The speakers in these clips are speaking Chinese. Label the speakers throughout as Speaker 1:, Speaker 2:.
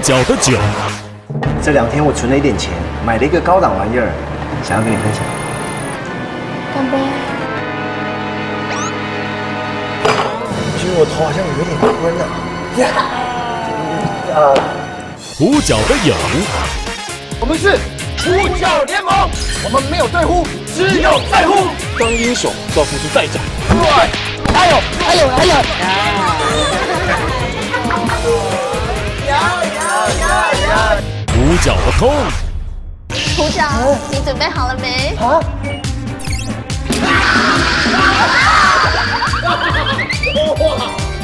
Speaker 1: 角的酒。
Speaker 2: 这2天我存了一点钱，买了一个高档玩意儿，想要跟你分享。
Speaker 3: 干杯！
Speaker 2: 我觉得我头好像有点昏啊。
Speaker 1: 胡角的友，
Speaker 4: 我们是胡角联盟，我们没有对呼，只有在乎。当英雄都要付出代价。对，还有。
Speaker 1: 胡角的痛，
Speaker 3: 胡角，你准备好了没？
Speaker 4: 哇，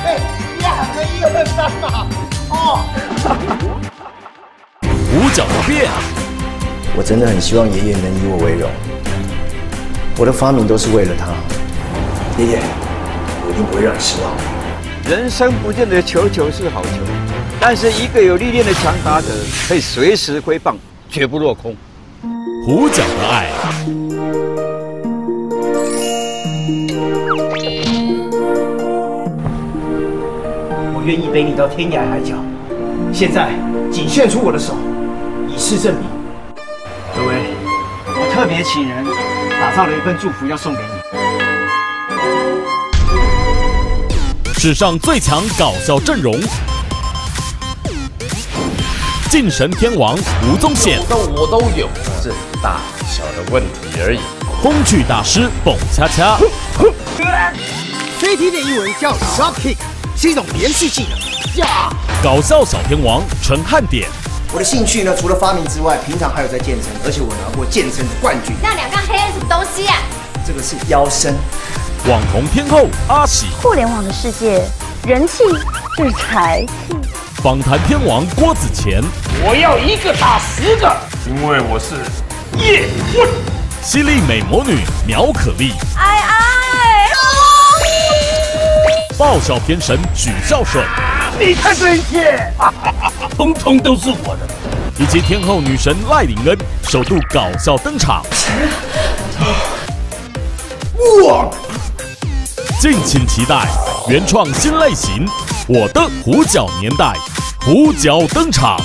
Speaker 4: 哎，2个1个3嘛，哦。
Speaker 1: 胡角的变，
Speaker 2: 我真的很希望爷爷能以我为荣。我的发明都是为了他。爷爷，我一定不会让你失望。
Speaker 5: 人生不见得球是好球，但是一个有历练的强打者可以随时挥棒，绝不落空。
Speaker 1: 胡角的爱，
Speaker 2: 我愿意背你到天涯海角。现在仅献出我的手，以示证明。各位，我特别请人打造了一份祝福要送给你。
Speaker 1: 史上最强搞笑阵容，晋神天王吴宗宪，
Speaker 6: 那我都有，是大小的问题而已。
Speaker 1: 风趣大师蹦恰恰，
Speaker 4: 这一题的英文叫 drop kick， 是一种连续技能。呀，
Speaker 1: 搞笑小天王陈汉典，
Speaker 2: 我的兴趣呢，除了发明之外，平常还有在健身，而且我拿过健身的冠军。
Speaker 3: 那2杠黑暗什么东西啊？
Speaker 2: 这个是腰身。
Speaker 1: 网红天后阿喜，
Speaker 7: 互联网的世界，人气是财气。
Speaker 1: 访谈天王郭子乾，
Speaker 4: 我要1个打10个，
Speaker 6: 因为我是叶问。
Speaker 1: 犀利美魔女苗可丽，爆笑天神许孝顺，
Speaker 4: 你看这一切，通通都是我的。
Speaker 1: 以及天后女神赖玲恩首度搞笑登场。
Speaker 4: 哇！
Speaker 1: 敬请期待原创新类型《我的胡角年代》，胡角登场。